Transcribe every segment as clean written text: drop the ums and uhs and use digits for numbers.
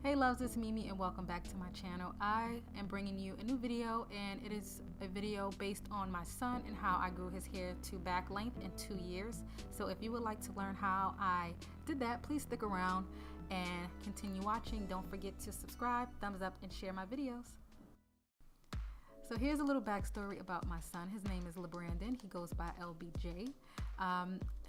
Hey loves, it's Mimi and welcome back to my channel. I am bringing you a new video, and it is a video based on my son and how I grew his hair to back length in 2 years. So if you would like to learn how I did that, please stick around and continue watching. Don't forget to subscribe, thumbs up, and share my videos. So here's a little backstory about my son. His name is LeBrandon. He goes by LBJ.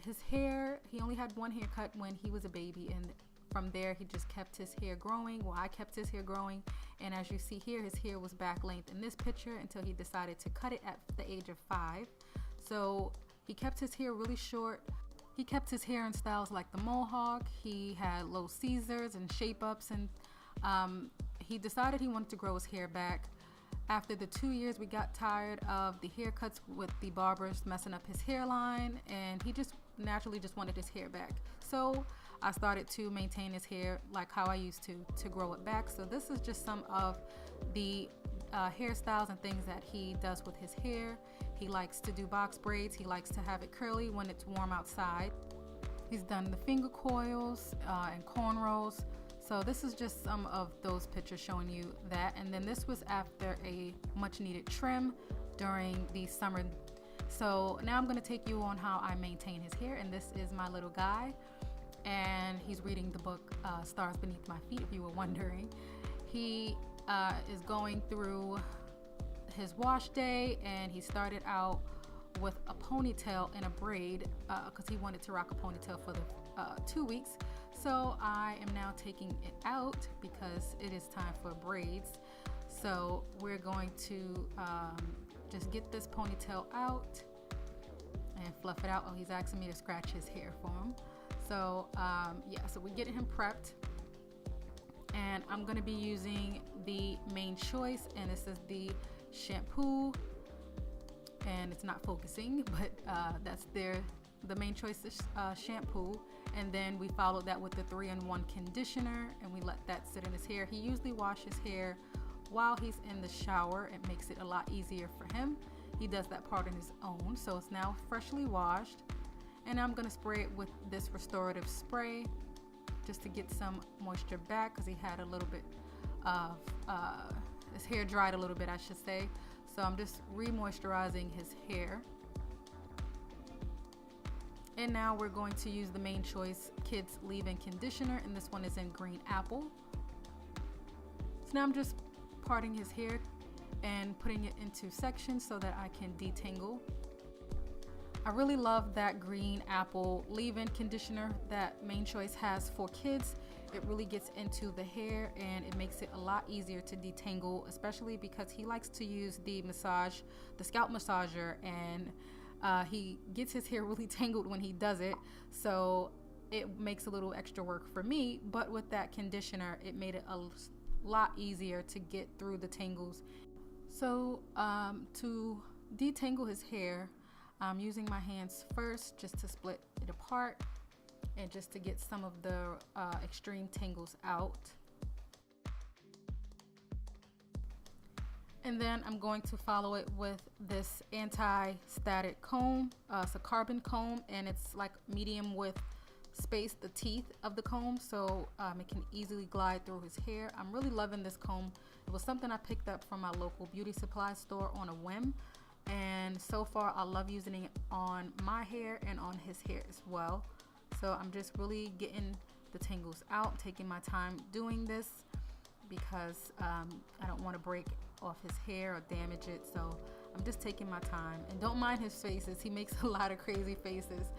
His hair, he only had one haircut when he was a baby, and from there he just kept his hair growing. Well, I kept his hair growing, and as you see here, his hair was back length in this picture until he decided to cut it at the age of 5. So he kept his hair really short. He kept his hair in styles like the mohawk. He had low Caesars and shape ups, and he decided he wanted to grow his hair back. After the 2 years, we got tired of the haircuts with the barbers messing up his hairline, and he just naturally just wanted his hair back. So I started to maintain his hair like how I used to grow it back. So this is just some of the hairstyles and things that he does with his hair. He likes to do box braids. He likes to have it curly when it's warm outside. He's done the finger coils and cornrows. So this is just some of those pictures showing you that. And then this was after a much needed trim during the summer. So now I'm going to take you on how I maintain his hair. And this is my little guy. And he's reading the book Stars Beneath My Feet, if you were wondering. He is going through his wash day, and he started out with a ponytail and a braid because he wanted to rock a ponytail for the 2 weeks. So I am now taking it out because it is time for braids. So we're going to just get this ponytail out and fluff it out. Oh, he's asking me to scratch his hair for him. So yeah, so we're getting him prepped, and I'm going to be using the Main Choice, and this is the shampoo, and it's not focusing, but that's the Main Choice shampoo. And then we followed that with the 3-in-1 conditioner, and we let that sit in his hair. He usually washes hair while he's in the shower. It makes it a lot easier for him. He does that part on his own. So it's now freshly washed, and I'm gonna spray it with this restorative spray just to get some moisture back, because he had a little bit of his hair dried a little bit, I should say. So I'm just re-moisturizing his hair. And now we're going to use the Main Choice Kids Leave-In Conditioner, and this one is in green apple. So now I'm just parting his hair and putting it into sections so that I can detangle. I really love that green apple leave-in conditioner that Main Choice has for kids. It really gets into the hair, and it makes it a lot easier to detangle, especially because he likes to use the scalp massager, and he gets his hair really tangled when he does it. So it makes a little extra work for me, but with that conditioner, it made it a lot easier to get through the tangles. So to detangle his hair, I'm using my hands first just to split it apart and just to get some of the extreme tangles out. And then I'm going to follow it with this anti-static comb. It's a carbon comb, and it's like medium with space, the teeth of the comb, so it can easily glide through his hair. I'm really loving this comb. It was something I picked up from my local beauty supply store on a whim. And so far I love using it on my hair and on his hair as well. So I'm just really getting the tangles out, taking my time doing this because I don't want to break off his hair or damage it. So I'm just taking my time, and don't mind his faces. He makes a lot of crazy faces.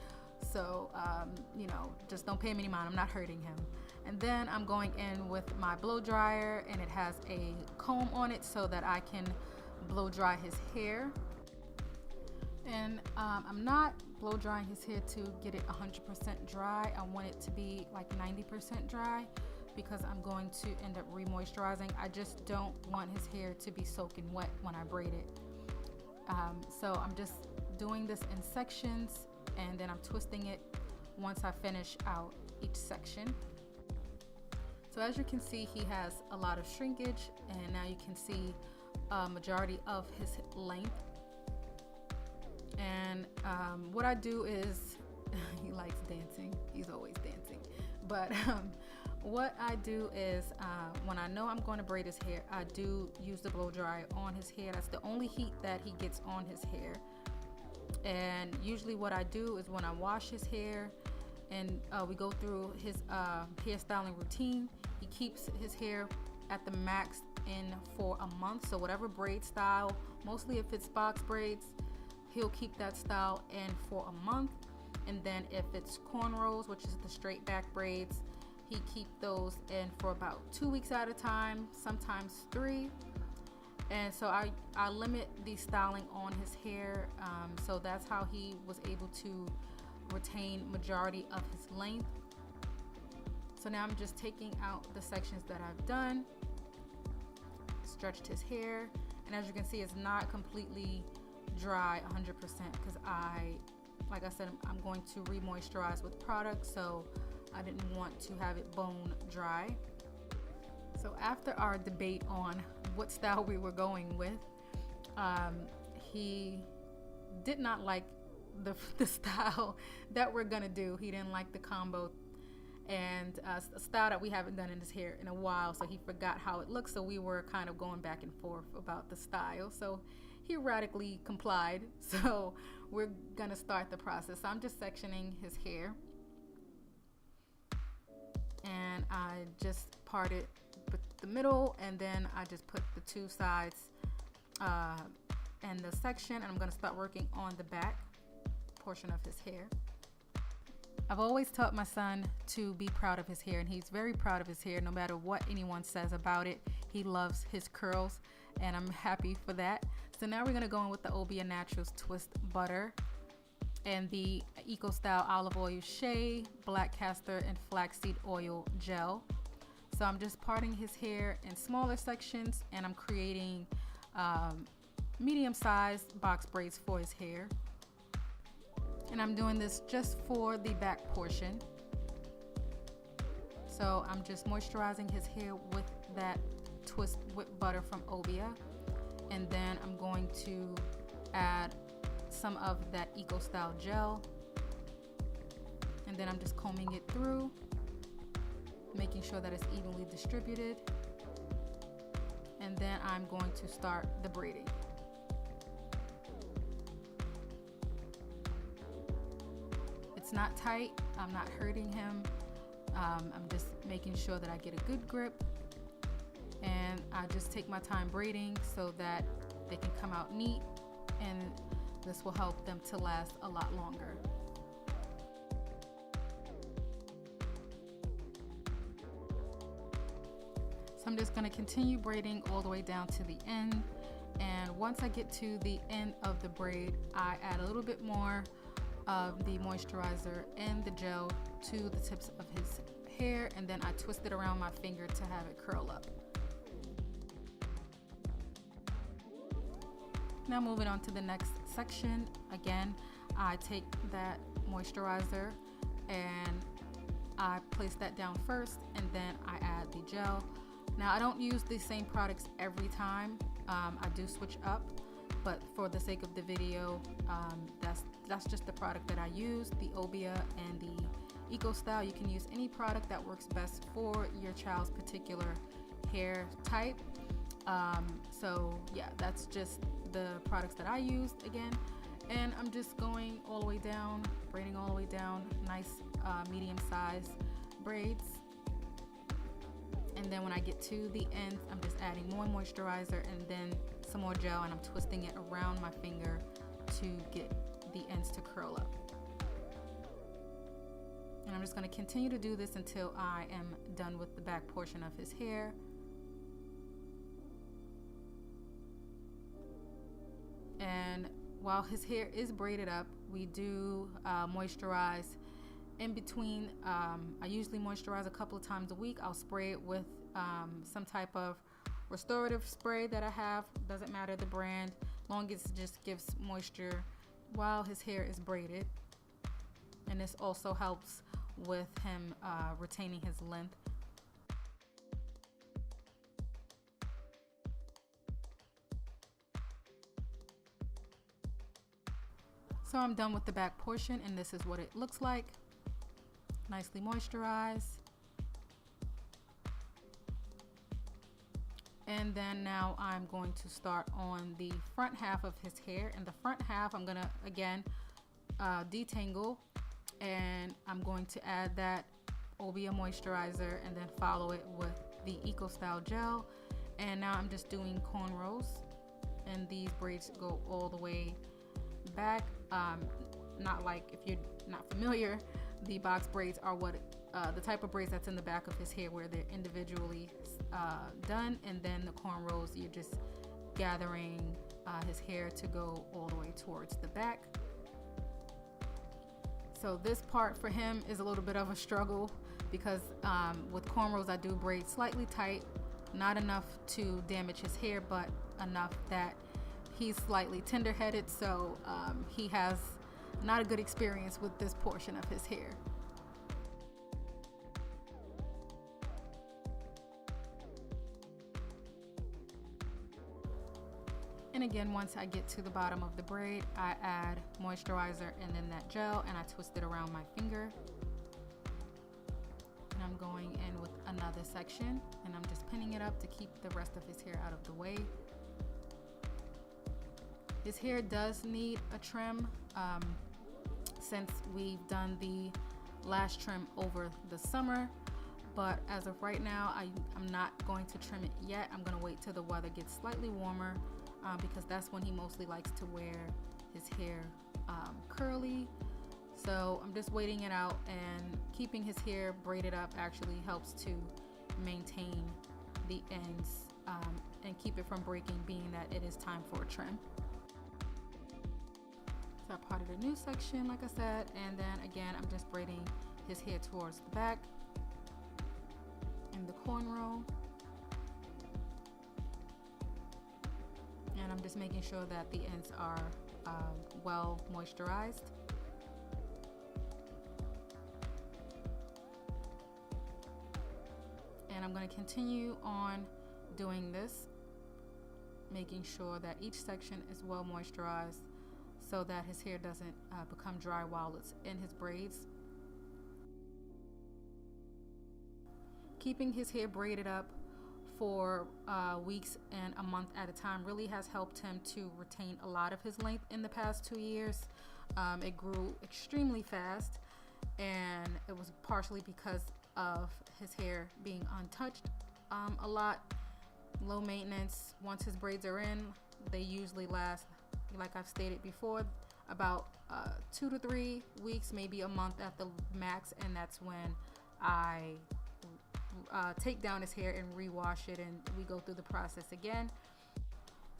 So you know, just don't pay him any mind. I'm not hurting him. And then I'm going in with my blow dryer, and it has a comb on it so that I can blow dry his hair. And I'm not blow drying his hair to get it 100% dry. I want it to be like 90% dry because I'm going to end up re-moisturizing. I just don't want his hair to be soaking wet when I braid it. So I'm just doing this in sections, and then I'm twisting it once I finish out each section. So as you can see, he has a lot of shrinkage, and now you can see a majority of his length. And what I do is he likes dancing. He's always dancing. But what I do is when I know I'm going to braid his hair, I do use the blow dryer on his hair. That's the only heat that he gets on his hair. And usually what I do is when I wash his hair and we go through his hairstyling routine, he keeps his hair at the max in for a month. So whatever braid style, mostly if it's box braids, he'll keep that style in for a month. And then if it's cornrows, which is the straight back braids, he keep those in for about 2 weeks at a time, sometimes 3. And so I limit the styling on his hair, so that's how he was able to retain majority of his length. So now I'm just taking out the sections that I've done, stretched his hair, and as you can see, it's not completely dry 100% because like I said, I'm going to re-moisturize with product, so I didn't want to have it bone dry. So after our debate on what style we were going with, he did not like the style that we're gonna do. He didn't like the combo and a style that we haven't done in his hair in a while, so he forgot how it looks. So we were kind of going back and forth about the style, so he radically complied. So we're gonna start the process. So I'm just sectioning his hair, and I just parted the middle, and then I just put the 2 sides and the section, and I'm going to start working on the back portion of his hair. I've always taught my son to be proud of his hair, and he's very proud of his hair no matter what anyone says about it. He loves his curls, and I'm happy for that. So now we're going to go in with the Obia Naturals Twist Butter and the Eco Style Olive Oil Shea, Black Castor, and Flaxseed Oil Gel. So I'm just parting his hair in smaller sections, and I'm creating medium-sized box braids for his hair. And I'm doing this just for the back portion. So I'm just moisturizing his hair with that Twist Whip Butter from Obia. And then I'm going to add some of that Eco Style Gel. And then I'm just combing it through, making sure that it's evenly distributed. And then I'm going to start the braiding. It's not tight, I'm not hurting him. I'm just making sure that I get a good grip, and I just take my time braiding so that they can come out neat, and this will help them to last a lot longer. I'm just going to continue braiding all the way down to the end, and once I get to the end of the braid, I add a little bit more of the moisturizer and the gel to the tips of his hair, and then I twist it around my finger to have it curl up. Now moving on to the next section, again I take that moisturizer and I place that down first, and then I add the gel. Now I don't use the same products every time, I do switch up, but for the sake of the video, that's just the product that I use, the Obia and the Eco Style. You can use any product that works best for your child's particular hair type. So yeah, that's just the products that I used again, and I'm just going all the way down, braiding all the way down, nice medium-sized braids. And then when I get to the end, I'm just adding more moisturizer and then some more gel, and I'm twisting it around my finger to get the ends to curl up. And I'm just going to continue to do this until I am done with the back portion of his hair. And while his hair is braided up, we do moisturize in between. I usually moisturize a couple of times a week. I'll spray it with some type of restorative spray that I have. Doesn't matter the brand, long as it just gives moisture while his hair is braided. And this also helps with him retaining his length. So I'm done with the back portion, and this is what it looks like. Nicely moisturized. And then now I'm going to start on the front half of his hair. In the front half, I'm gonna again detangle, and I'm going to add that Obia moisturizer and then follow it with the Eco Style gel. And now I'm just doing cornrows, and these braids go all the way back. Not like, if you're not familiar, the box braids are what the type of braids that's in the back of his hair, where they're individually done, and then the cornrows, you're just gathering his hair to go all the way towards the back. So this part for him is a little bit of a struggle, because with cornrows I do braid slightly tight, not enough to damage his hair, but enough that he's slightly tender-headed, so he has not a good experience with this portion of his hair. And again, once I get to the bottom of the braid, I add moisturizer and then that gel, and I twist it around my finger. And I'm going in with another section, and I'm just pinning it up to keep the rest of his hair out of the way. His hair does need a trim, since we've done the last trim over the summer, but as of right now, I'm not going to trim it yet. I'm gonna wait till the weather gets slightly warmer, because that's when he mostly likes to wear his hair curly. So I'm just waiting it out, and keeping his hair braided up actually helps to maintain the ends and keep it from breaking, being that it is time for a trim. So I parted a new section, like I said, and then again I'm just braiding his hair towards the back in the cornrow. And I'm just making sure that the ends are well moisturized. And I'm going to continue on doing this, making sure that each section is well moisturized so that his hair doesn't become dry while it's in his braids. Keeping his hair braided up for weeks and a month at a time really has helped him to retain a lot of his length in the past 2 years. It grew extremely fast, and it was partially because of his hair being untouched a lot, low maintenance. Once his braids are in, they usually last, like I've stated before, about 2 to 3 weeks, maybe a month at the max, and that's when I take down his hair and rewash it, and we go through the process again.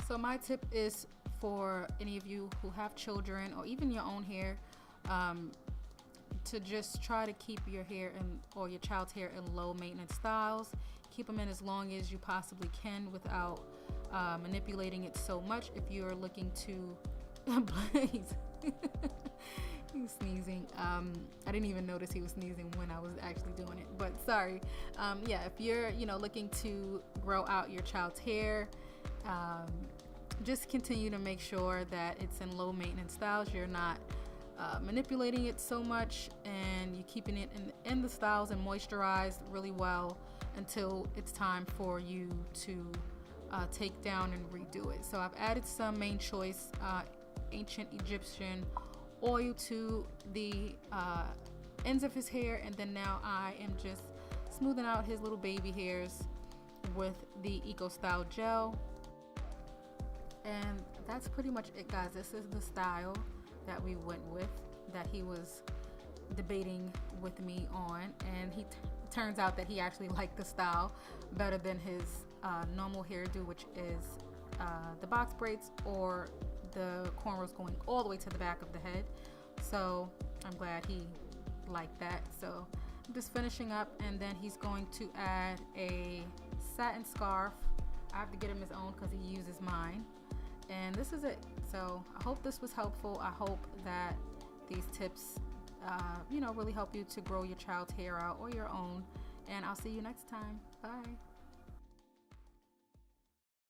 So my tip is for any of you who have children or even your own hair, to just try to keep your hair or your child's hair in low maintenance styles. Keep them in as long as you possibly can without manipulating it so much. If you're looking to please he was sneezing. I didn't even notice he was sneezing when I was actually doing it, but sorry. Yeah, if you're looking to grow out your child's hair, just continue to make sure that it's in low maintenance styles. You're not manipulating it so much, and you're keeping it in the styles and moisturized really well until it's time for you to take down and redo it. So I've added some Main Choice ancient Egyptian oil to the ends of his hair, and then now I am just smoothing out his little baby hairs with the Eco Style gel. And that's pretty much it, guys. This is the style that we went with, that he was debating with me on, and he turns out that he actually liked the style better than his normal hairdo, which is the box braids or the cornrows going all the way to the back of the head. So I'm glad he liked that. So I'm just finishing up, and then he's going to add a satin scarf. I have to get him his own because he uses mine, and this is it. So I hope this was helpful. I hope that these tips really help you to grow your child's hair out or your own, and I'll see you next time. Bye.